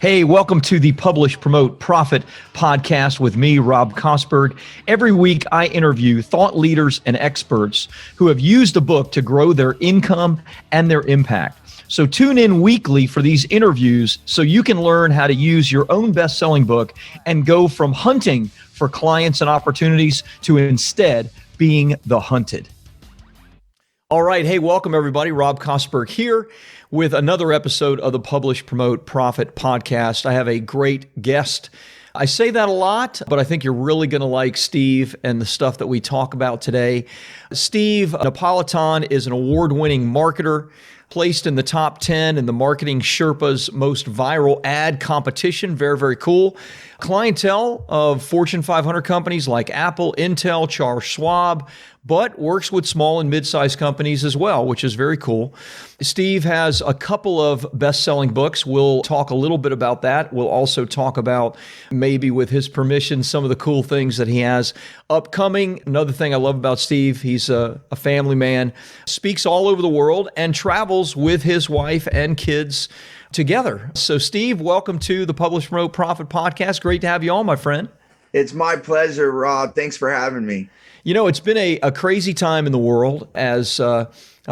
Hey, welcome to the Publish, Promote, Profit podcast with me, Rob Kosberg. Every week, I interview thought leaders and experts who have used a book to grow their income and their impact. So tune in weekly for these interviews so you can learn how to use your own best-selling book and go from hunting for clients and opportunities to instead being the hunted. All right. Hey, welcome everybody. Rob Kosberg here with another episode of the Publish, Promote, Profit podcast. I have a great guest. I say that a lot, but I think you're really going to like Steve and the stuff that we talk about today. Steve Napolitan is an award-winning marketer, placed in the top 10 in the Marketing Sherpa's most viral ad competition. Very, very cool. Clientele of Fortune 500 companies like Apple, Intel, Schwab, but works with small and mid-sized companies as well, which is very cool. Steve has a couple of best-selling books. We'll talk a little bit about that. We'll also talk about, maybe with his permission, some of the cool things that he has upcoming. Another thing I love about Steve, he's a family man, speaks all over the world, and travels with his wife and kids together. So Steve, welcome to the Publish, Promote, Profit podcast. Great to have you on, my friend. It's my pleasure, Rob. Thanks for having me. You know, it's been a crazy time in the world as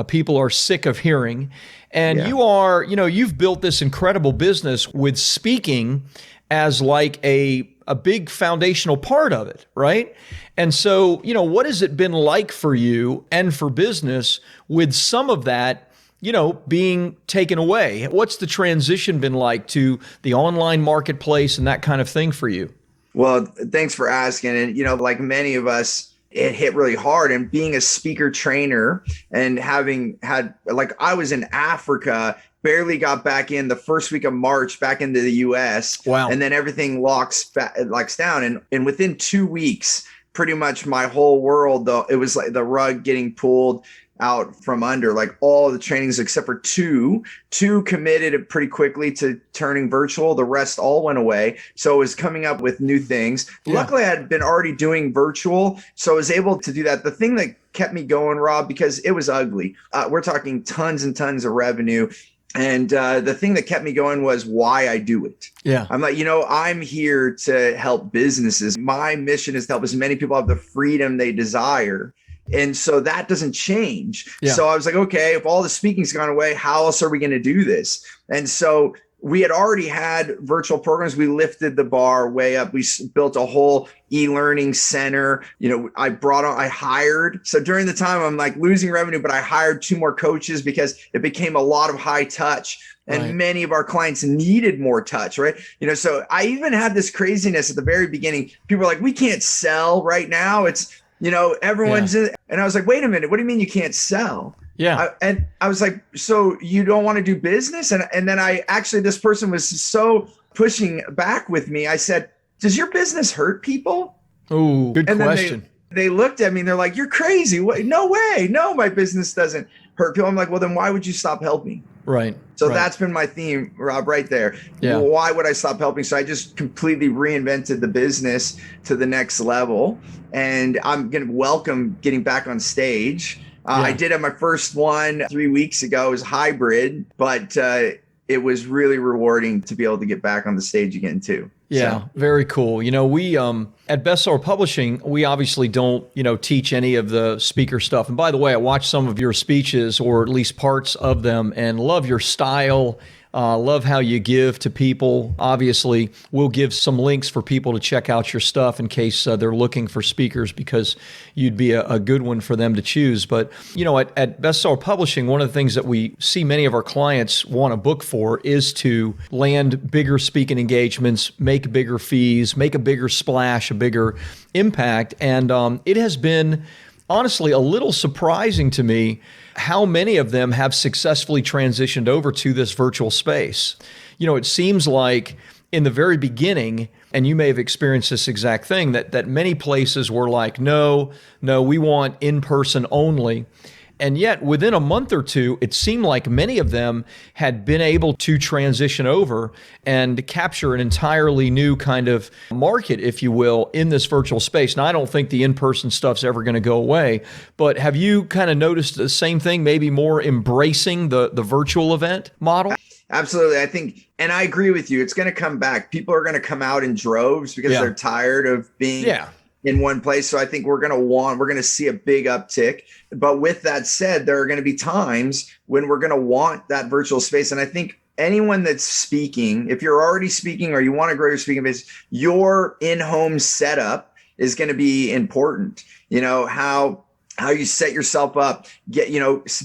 people are sick of hearing. And you've built this incredible business with speaking as like a big foundational part of it, right? And so, what has it been like for you and for business with some of that, being taken away? What's the transition been like to the online marketplace and that kind of thing for you? Well, thanks for asking. And, like many of us, it hit really hard. And being a speaker trainer and having had, I was in Africa, barely got back in the first week of March back into the US. Wow. And then everything locks down. And within 2 weeks, pretty much my whole world, though, it was like the rug getting pulled out from under, like all the trainings except for two committed pretty quickly to turning virtual. The rest all went away. So I was coming up with new things. Yeah. Luckily, I had been already doing virtual, so I was able to do that. The thing that kept me going, Rob, because it was ugly. We're talking tons and tons of revenue. And the thing that kept me going was why I do it. Yeah. I'm like, I'm here to help businesses. My mission is to help as many people have the freedom they desire. And so that doesn't change. Yeah. So I was like, okay, if all the speaking's gone away, how else are we going to do this? And so we had already had virtual programs. We lifted the bar way up. We built a whole e-learning center. I hired. So during the time I'm like losing revenue, but I hired 2 more coaches because it became a lot of high touch. And right. Many of our clients needed more touch, right? So I even had this craziness at the very beginning. People were like, we can't sell right now. It's, everyone's in, and I was like, wait a minute, what do you mean you can't sell? Yeah. And I was like, so you don't want to do business? And then this person was so pushing back with me. I said, does your business hurt people? Oh, good question. They looked at me and they're like, you're crazy. What? No way. No, my business doesn't hurt people. I'm like, well, then why would you stop helping? Right. So that's been my theme, Rob, right there. Yeah. Why would I stop helping? So I just completely reinvented the business to the next level. And I'm going to welcome getting back on stage. I did have my first one 3 weeks ago. It was hybrid, but it was really rewarding to be able to get back on the stage again, too. Yeah, so. Very cool. We at Bestseller Publishing, we obviously don't, teach any of the speaker stuff. And by the way, I watched some of your speeches, or at least parts of them, and love your style. Love how you give to people. Obviously, we'll give some links for people to check out your stuff in case they're looking for speakers, because you'd be a good one for them to choose. But, at Bestseller Publishing, one of the things that we see many of our clients want a book for is to land bigger speaking engagements, make bigger fees, make a bigger splash, a bigger impact. And it has been honestly a little surprising to me how many of them have successfully transitioned over to this virtual space. It seems like in the very beginning, and you may have experienced this exact thing, that many places were like, no, we want in-person only. And yet within a month or two, it seemed like many of them had been able to transition over and capture an entirely new kind of market, if you will, in this virtual space. Now, I don't think the in-person stuff's ever going to go away, but have you kind of noticed the same thing, maybe more embracing the virtual event model? Absolutely. I think, and I agree with you. It's going to come back. People are going to come out in droves because they're tired of being in one place. So I think we're going to see a big uptick. But with that said, there are going to be times when we're going to want that virtual space. And I think anyone that's speaking, if you're already speaking or you want to grow your speaking base, your in-home setup is going to be important. You know, how you set yourself up,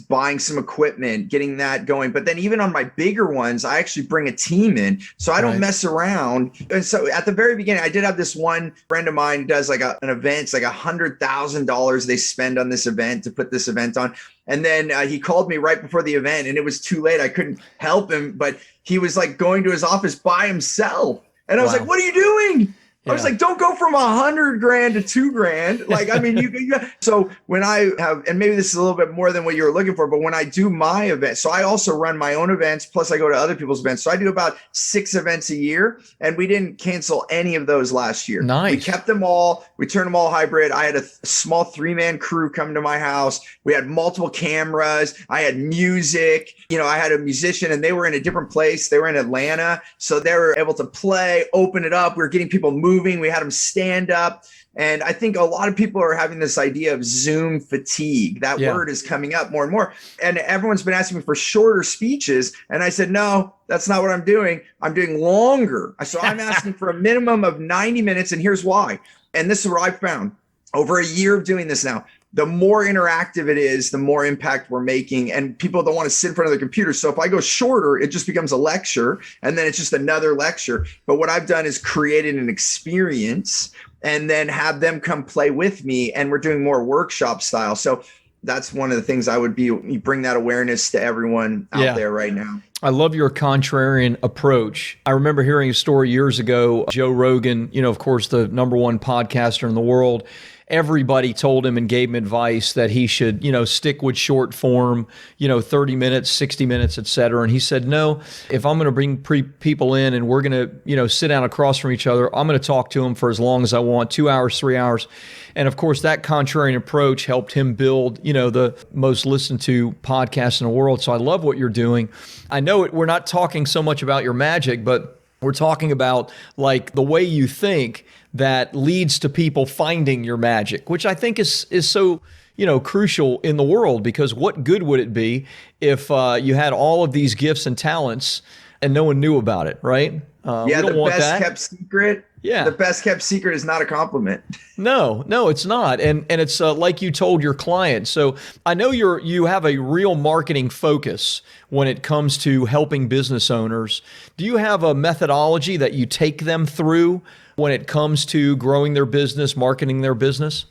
buying some equipment, getting that going. But then even on my bigger ones, I actually bring a team in. So I don't mess around. And so at the very beginning, I did have this one friend of mine who does like an event. It's like $100,000 they spend on this event to put this event on. And then he called me right before the event and it was too late. I couldn't help him, but he was like going to his office by himself. And I was like, what are you doing? I was like, don't go from $100,000 to $2,000. Like, I mean, so when I have, and maybe this is a little bit more than what you were looking for, but when I do my event, so I also run my own events, plus I go to other people's events. So I do about 6 events a year and we didn't cancel any of those last year. Nice. We kept them all. We turned them all hybrid. I had a small 3-man crew come to my house. We had multiple cameras. I had music, I had a musician and they were in a different place. They were in Atlanta. So they were able to play, open it up. We were getting people moving. We had them stand up. And I think a lot of people are having this idea of Zoom fatigue. That word is coming up more and more. And everyone's been asking me for shorter speeches. And I said, no, that's not what I'm doing. I'm doing longer. So I'm asking for a minimum of 90 minutes. And here's why. And this is what I've found over a year of doing this now. The more interactive it is, the more impact we're making. And people don't want to sit in front of the computer. So if I go shorter, it just becomes a lecture and then it's just another lecture. But what I've done is created an experience and then have them come play with me. And we're doing more workshop style. So that's one of the things you bring that awareness to everyone out there right now. I love your contrarian approach. I remember hearing a story years ago, Joe Rogan, of course, the #1 podcaster in the world. Everybody told him and gave him advice that he should, stick with short form, 30 minutes, 60 minutes, et cetera. And he said, no, if I'm going to bring people in and we're going to, sit down across from each other, I'm going to talk to them for as long as I want, 2 hours, 3 hours. And of course, that contrarian approach helped him build, the most listened to podcast in the world. So I love what you're doing. I know we're not talking so much about your magic, but we're talking about like the way you think that leads to people finding your magic, which I think is so, crucial in the world, because what good would it be if you had all of these gifts and talents and no one knew about it, right? The best kept secret. Yeah. The best kept secret is not a compliment. No, it's not. And it's like you told your client. So I know you have a real marketing focus when it comes to helping business owners. Do you have a methodology that you take them through when it comes to growing their business, marketing their business?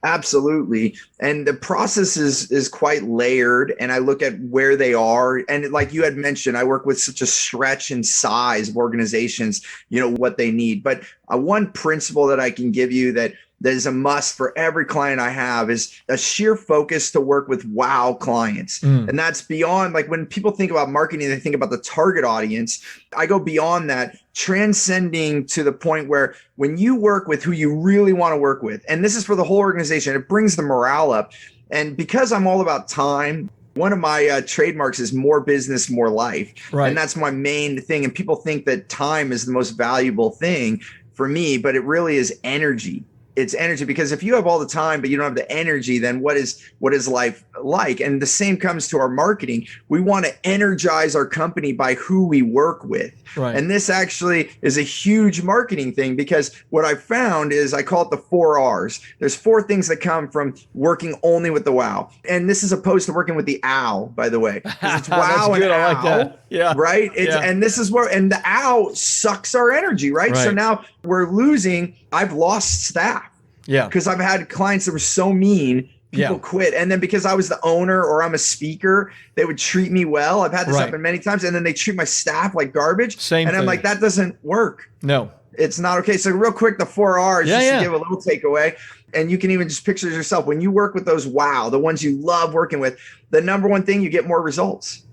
Absolutely. And the process is quite layered. And I look at where they are. And like you had mentioned, I work with such a stretch in size of organizations, what they need. But one principle that I can give you that is a must for every client I have is a sheer focus to work with wow clients. And that's beyond, like, when people think about marketing, they think about the target audience. I go beyond that, transcending to the point where when you work with who you really want to work with, and this is for the whole organization, it brings the morale up. And because I'm all about time, one of my trademarks is more business, more life. Right. And that's my main thing. And people think that time is the most valuable thing for me, but it really is energy. It's energy, because if you have all the time, but you don't have the energy, then what is life like? And the same comes to our marketing. We want to energize our company by who we work with. Right. And this actually is a huge marketing thing, because what I found is, I call it the 4 R's. There's 4 things that come from working only with the wow. And this is opposed to working with the ow, by the way. It's wow and good. ow. I like that. Yeah. Right. And this is where, and the ow sucks our energy. Right. So now we're losing. I've lost staff. Yeah. Because I've had clients that were so mean, people quit. And then because I was the owner or I'm a speaker, they would treat me well. I've had this happen many times. And then they treat my staff like garbage. Same thing. I'm like, that doesn't work. No. It's not okay. So real quick, the 4 R's, just to give a little takeaway. And you can even just picture yourself when you work with those wow, the ones you love working with, the #1 thing, you get more results.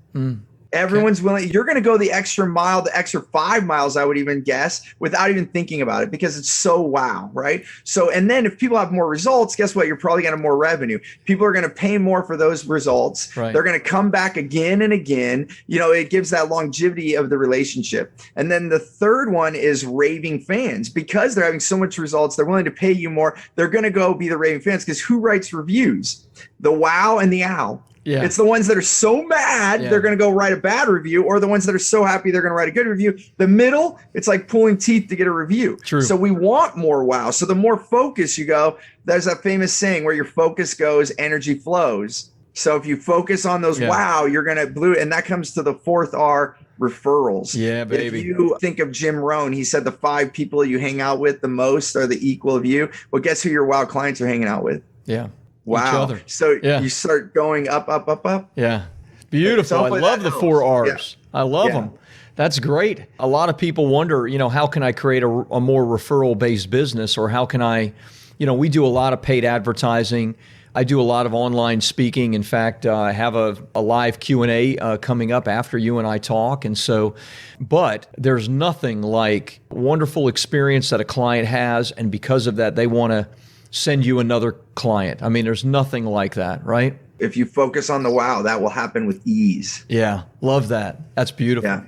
Everyone's willing. You're going to go the extra mile, the extra 5 miles, I would even guess, without even thinking about it, because it's so wow, right? So, and then if people have more results, guess what? You're probably going to have more revenue. People are going to pay more for those results. Right. They're going to come back again and again. It gives that longevity of the relationship. And then the third one is raving fans. Because they're having so much results, they're willing to pay you more. They're going to go be the raving fans, because who writes reviews? The wow and the ow. Yeah. It's the ones that are so mad, they're going to go write a bad review, or the ones that are so happy, they're going to write a good review. The middle, it's like pulling teeth to get a review. True. So we want more wow. So the more focus you go, there's that famous saying, where your focus goes, energy flows. So if you focus on those wow, you're going to and that comes to the fourth R, referrals. Yeah, baby. If you think of Jim Rohn, he said the 5 people you hang out with the most are the equal of you. Well, guess who your wow clients are hanging out with? Yeah. Wow. So you start going up, up, up, up. Yeah. Beautiful. I love the 4 R's. Yeah. I love them. That's great. A lot of people wonder, how can I create a more referral-based business, or how can I, we do a lot of paid advertising. I do a lot of online speaking. In fact, I have a live Q&A coming up after you and I talk. And so, but there's nothing like wonderful experience that a client has, and because of that, they want to send you another client. I mean, there's nothing like that, right? If you focus on the wow, that will happen with ease. Yeah, love that. That's beautiful. Yeah.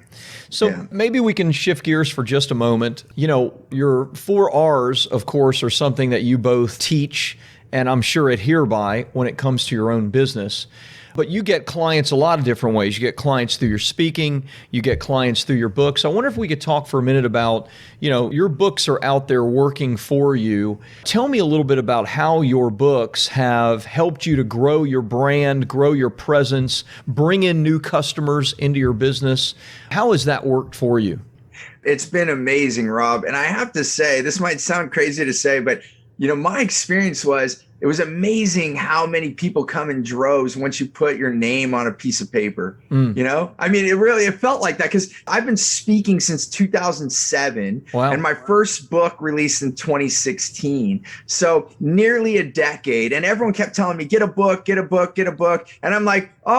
So maybe we can shift gears for just a moment. Your 4 R's, of course, are something that you both teach and I'm sure adhere by when it comes to your own business. But you get clients a lot of different ways. You get clients through your speaking, you get clients through your books. I wonder if we could talk for a minute about, your books are out there working for you. Tell me a little bit about how your books have helped you to grow your brand, grow your presence, bring in new customers into your business. How has that worked for you? It's been amazing, Rob. And I have to say, this might sound crazy to say, but my experience was, it was amazing how many people come in droves once you put your name on a piece of paper. I mean, it felt like that, because I've been speaking since 2007. Wow. And my first book released in 2016. So nearly a decade. And everyone kept telling me, get a book, get a book, get a book. And I'm like, oh,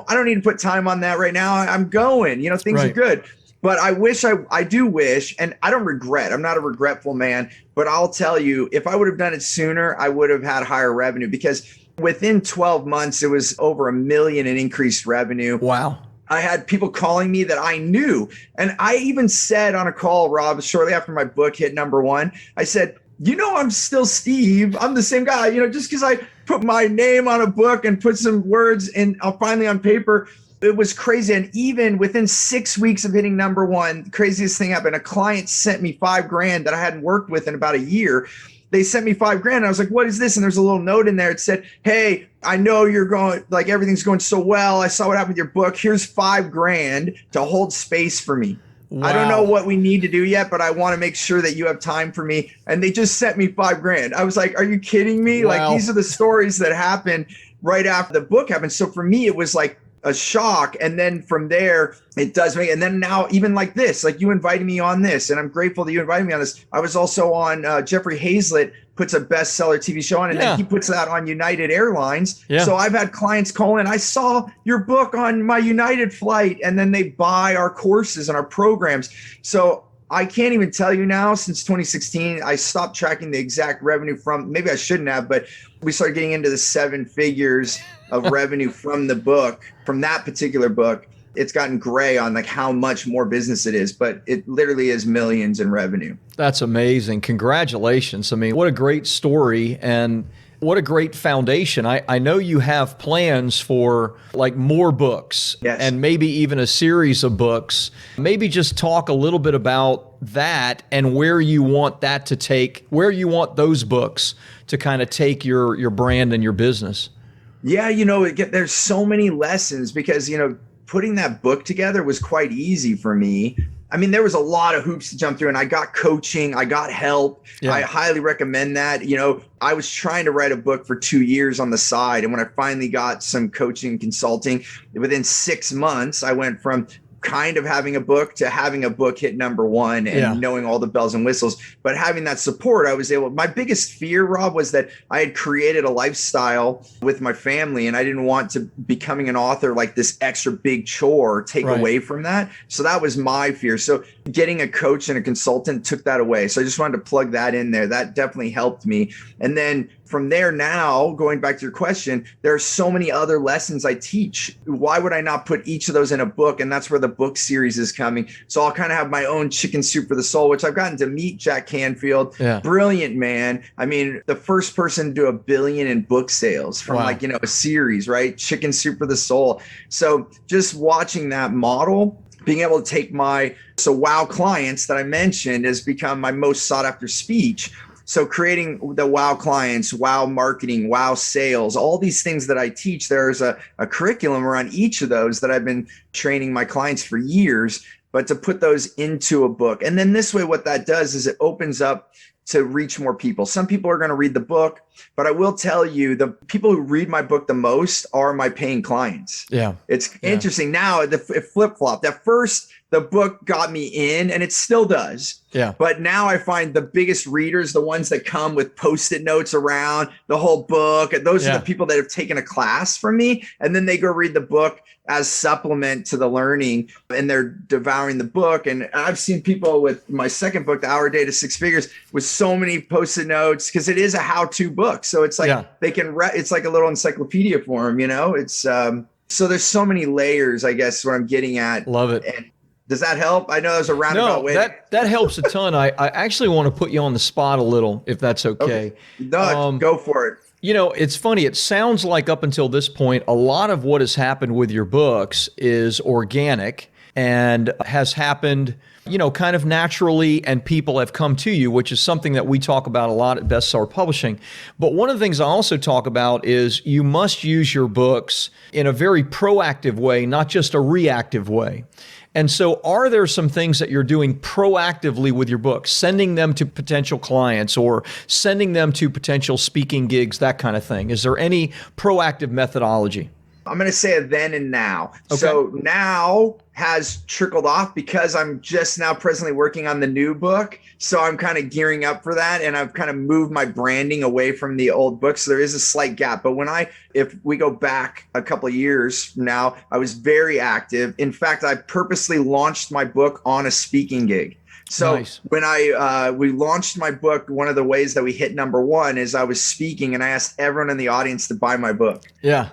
I don't need to put time on that right now. I'm going, things are good. But I do wish, and I don't regret, I'm not a regretful man, but I'll tell you, if I would have done it sooner, I would have had higher revenue, because within 12 months, it was over $1 million in increased revenue. Wow. I had people calling me that I knew. And I even said on a call, Rob, shortly after my book hit #1, I said, I'm still Steve. I'm the same guy, just because I put my name on a book and put some words in, finally on paper. It was crazy. And even within 6 weeks of hitting #1, the craziest thing happened. A client sent me $5,000 that I hadn't worked with in about a year. They sent me $5,000. And I was like, what is this? And there's a little note in there. It said, hey, I know you're going, like, everything's going so well. I saw what happened with your book. Here's $5,000 to hold space for me. Wow. I don't know what we need to do yet, but I want to make sure that you have time for me. And they just sent me $5,000. I was like, are you kidding me? Wow. Like, these are the stories that happened right after the book happened. So for me, it was like a shock. And then from there, it does make, and then now even like this, like you invited me on this, and I'm grateful that you invited me on this. I was also on Jeffrey Hazlett puts a bestseller TV show on, and then he puts that on United Airlines. Yeah. So I've had clients call in, I saw your book on my United flight, and then they buy our courses and our programs. So I can't even tell you now, since 2016, I stopped tracking the exact revenue from, maybe I shouldn't have, but we started getting into the 7 figures of revenue from the book, from that particular book. It's gotten gray on like how much more business it is, but it literally is millions in revenue. That's amazing. Congratulations. I mean, what a great story, and what a great foundation. I know you have plans for like more books, and maybe even a series of books. Maybe just talk a little bit about that and where you want that to take, where you want those books to kind of take your brand and your business. Yeah, there's so many lessons, because, putting that book together was quite easy for me. I mean, there was a lot of hoops to jump through, and I got coaching, I got help. Yeah. I highly recommend that. I was trying to write a book for 2 years on the side. And when I finally got some coaching and consulting, within 6 months, I went from kind of having a book to having a book hit number one and knowing all the bells and whistles. But having that support, I was able, my biggest fear, Rob, was that I had created a lifestyle with my family and I didn't want to becoming an author like this extra big chore take away from that. So that was my fear. So getting a coach and a consultant took that away. So I just wanted to plug that in there. That definitely helped me. And then from there, now going back to your question, there are so many other lessons I teach. Why would I not put each of those in a book? And that's where the book series is coming. So I'll kind of have my own chicken soup for the soul, which I've gotten to meet Jack Canfield. Brilliant man. I mean, the first person to do $1 billion in book sales from like, you know, a series, right? Chicken soup for the soul. So just watching that model, being able to take so wow clients that I mentioned has become my most sought after speech. So creating the wow clients, wow marketing, wow sales, all these things that I teach, there's a curriculum around each of those that I've been training my clients for years, but to put those into a book. And then this way, what that does is it opens up to reach more people. Some people are going to read the book, but I will tell you the people who read my book the most are my paying clients. It's interesting now, it flip-flopped. At first, the book got me in and it still does. But now I find the biggest readers, the ones that come with Post-it notes around the whole book. And those are the people that have taken a class from me. And then they go read the book as supplement to the learning and they're devouring the book. And I've seen people with my second book, The Hour a Day to Six Figures, with so many Post-it notes because it is a how-to book. So it's like they can, it's like a little encyclopedia for them, you know, it's so there's so many layers, I guess, what I'm getting at. Love it. And does that help? I know there's a roundabout way. That helps a ton. I actually want to put you on the spot a little, if that's okay. No, go for it. You know, it's funny. It sounds like up until this point, a lot of what has happened with your books is organic and has happened, you know, kind of naturally, and people have come to you, which is something that we talk about a lot at Bestseller Publishing. But one of the things I also talk about is you must use your books in a very proactive way, not just a reactive way. And so are there some things that you're doing proactively with your books, sending them to potential clients or sending them to potential speaking gigs, that kind of thing? Is there any proactive methodology? I'm going to say a then and now. Okay. So now has trickled off because I'm just now presently working on the new book. So I'm kind of gearing up for that. And I've kind of moved my branding away from the old book. So there is a slight gap. But if we go back a couple of years now, I was very active. In fact, I purposely launched my book on a speaking gig. So nice. When we launched my book, one of the ways that we hit number one is I was speaking and I asked everyone in the audience to buy my book. Yeah.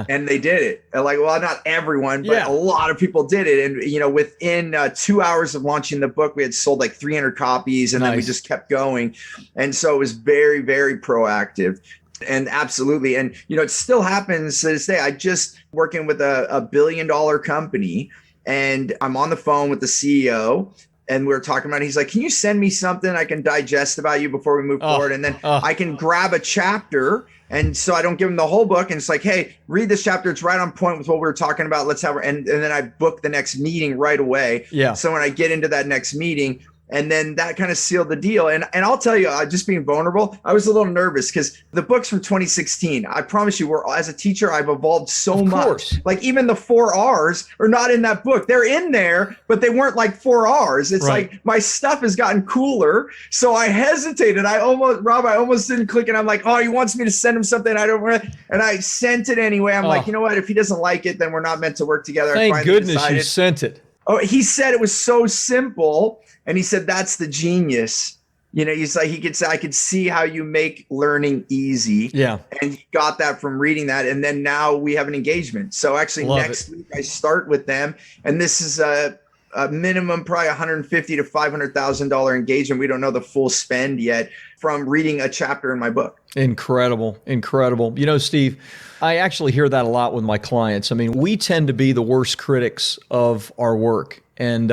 And they did it. Like, well, not everyone, but a lot of people did it. And, you know, within 2 hours of launching the book, we had sold like 300 copies and then we just kept going. And so it was very, very proactive. And absolutely. And, you know, it still happens to this day. I just working with a $1 billion company and I'm on the phone with the CEO. And we were talking about it. He's like, can you send me something I can digest about you before we move forward? And then I can grab a chapter. And so I don't give him the whole book. And it's like, hey, read this chapter. It's right on point with what we were talking about. Let's have, and then I book the next meeting right away. So when I get into that next meeting, and then that kind of sealed the deal. And I'll tell you, just being vulnerable, I was a little nervous because the book's from 2016. I promise you, as a teacher, I've evolved so much. Like even the 4 R's are not in that book. They're in there, but they weren't like 4 R's. It's like my stuff has gotten cooler. So I hesitated. Rob, I almost didn't click. And I'm like, oh, he wants me to send him something I don't want. And I sent it anyway. I'm like, you know what? If he doesn't like it, then we're not meant to work together. Thank goodness you sent it. Oh, he said it was so simple. And he said, that's the genius. You know, he's like, I could see how you make learning easy. And he got that from reading that. And then now we have an engagement. So actually next week I start with them. And this is a minimum, probably $150,000 to $500,000 engagement. We don't know the full spend yet from reading a chapter in my book. Incredible. You know, Steve, I actually hear that a lot with my clients. I mean, we tend to be the worst critics of our work. And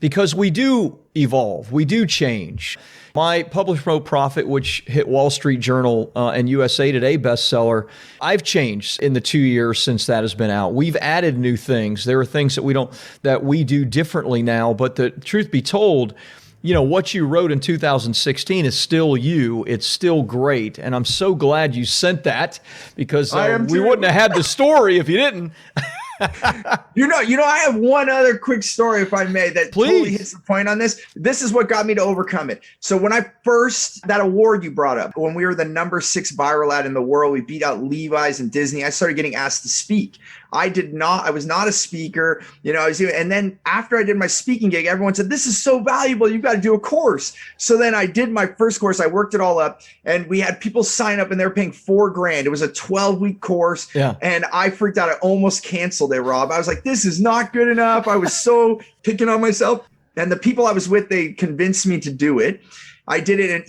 because we do evolve, we do change. My Publish, Promote, Profit, which hit Wall Street Journal and USA Today bestseller, I've changed in the 2 years since that has been out. We've added new things. There are things that we do differently now. But the truth be told, you know, what you wrote in 2016 is still you. It's still great. And I'm so glad you sent that because we wouldn't have had the story if you didn't. I have one other quick story, if I may, that totally hits the point on this. This is what got me to overcome it. So when that award you brought up, when we were the number 6 viral ad in the world, we beat out Levi's and Disney. I started getting asked to speak. I was not a speaker, and then after I did my speaking gig, everyone said, this is so valuable. You've got to do a course. So then I did my first course. I worked it all up, and we had people sign up, and they were paying $4,000. It was a 12-week course. Yeah. And I freaked out. I almost canceled it, Rob. I was like, this is not good enough. I was so picking on myself, and the people I was with, they convinced me to do it. I did it,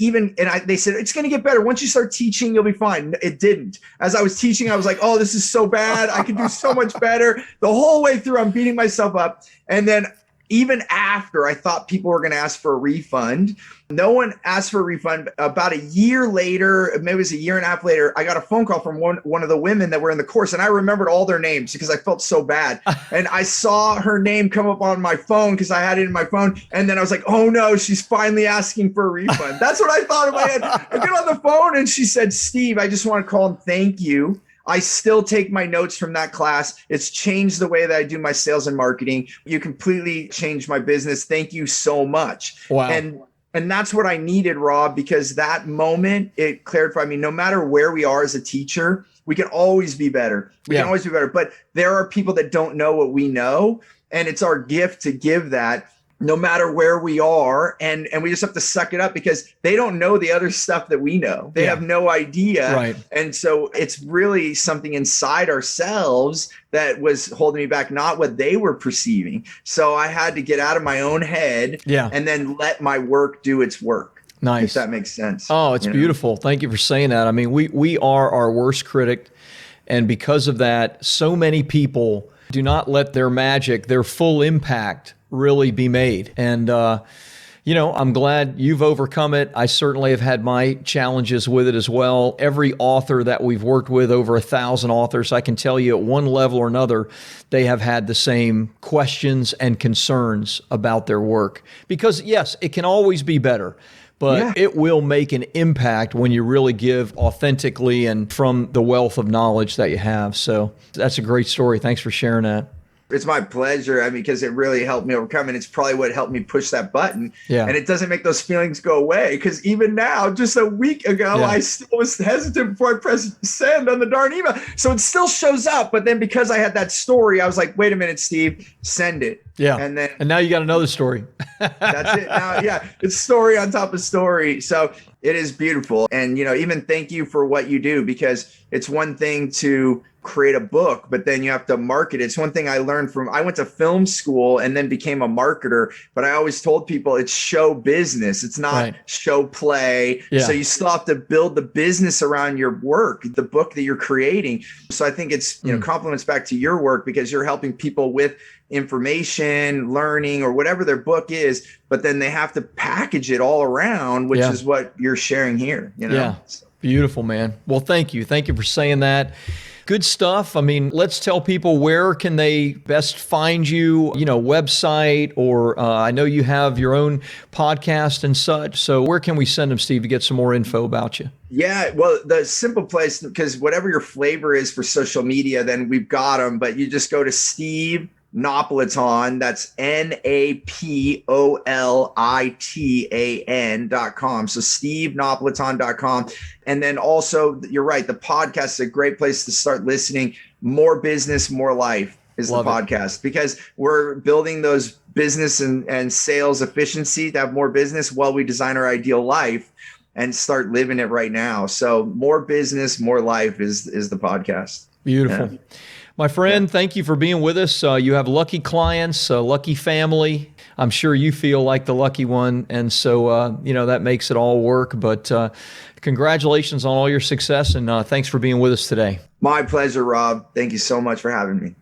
they said, it's going to get better. Once you start teaching, you'll be fine. It didn't. As I was teaching, I was like, oh, this is so bad. I can do so much better. The whole way through, I'm beating myself up. And then even after, I thought people were going to ask for a refund. No one asked for a refund. About a year later, maybe it was a year and a half later, I got a phone call from one of the women that were in the course, and I remembered all their names because I felt so bad. And I saw her name come up on my phone because I had it in my phone. And then I was like, oh no, she's finally asking for a refund. That's what I thought in my head. I get on the phone and she said, Steve, I just want to call and thank you. I still take my notes from that class. It's changed the way that I do my sales and marketing. You completely changed my business. Thank you so much. Wow. And that's what I needed, Rob, because that moment, it clarified me. No matter where we are as a teacher, we can always be better. We can always be better. But there are people that don't know what we know. And it's our gift to give that, no matter where we are. And we just have to suck it up because they don't know the other stuff that we know. They have no idea. Right. And so it's really something inside ourselves that was holding me back, not what they were perceiving. So I had to get out of my own head and then let my work do its work. Nice. If that makes sense. Oh, it's beautiful. Thank you for saying that. I mean, we are our worst critic. And because of that, so many people do not let their magic, their full impact really be made. And, I'm glad you've overcome it. I certainly have had my challenges with it as well. Every author that we've worked with, over 1,000 authors, I can tell you at one level or another, they have had the same questions and concerns about their work. Because yes, it can always be better, but it will make an impact when you really give authentically and from the wealth of knowledge that you have. So that's a great story. Thanks for sharing that. It's my pleasure. I mean, because it really helped me overcome, and it's probably what helped me push that button. Yeah. And it doesn't make those feelings go away. Because even now, just a week ago, I still was hesitant before I pressed send on the darn email. So it still shows up. But then because I had that story, I was like, wait a minute, Steve, send it. Yeah. And now you got another story. That's it. Now, it's story on top of story. So it is beautiful. And, even thank you for what you do, because it's one thing to create a book, but then you have to market it. It's one thing I learned I went to film school and then became a marketer, but I always told people it's show business. It's not show play. Yeah. So you still have to build the business around your work, the book that you're creating. So I think it's, compliments back to your work, because you're helping people with information, learning, or whatever their book is, but then they have to package it all around, which is what you're sharing here, Yeah. So. Beautiful, man. Well, thank you. Thank you for saying that. Good stuff. I mean, let's tell people, where can they best find you, website, or I know you have your own podcast and such. So where can we send them, Steve, to get some more info about you? Yeah, well, the simple place, because whatever your flavor is for social media, then we've got them. But you just go to Steve Napolitan, that's NAPOLITAN.com. So SteveNapolitan.com. And then also, you're right, the podcast is a great place to start listening. More Business, More Life is the podcast, because we're building those business and sales efficiency to have more business while we design our ideal life and start living it right now. So More Business, More Life is the podcast. Beautiful. Yeah. My friend, thank you for being with us. You have lucky clients, a lucky family. I'm sure you feel like the lucky one. And so, that makes it all work. But congratulations on all your success. And thanks for being with us today. My pleasure, Rob. Thank you so much for having me.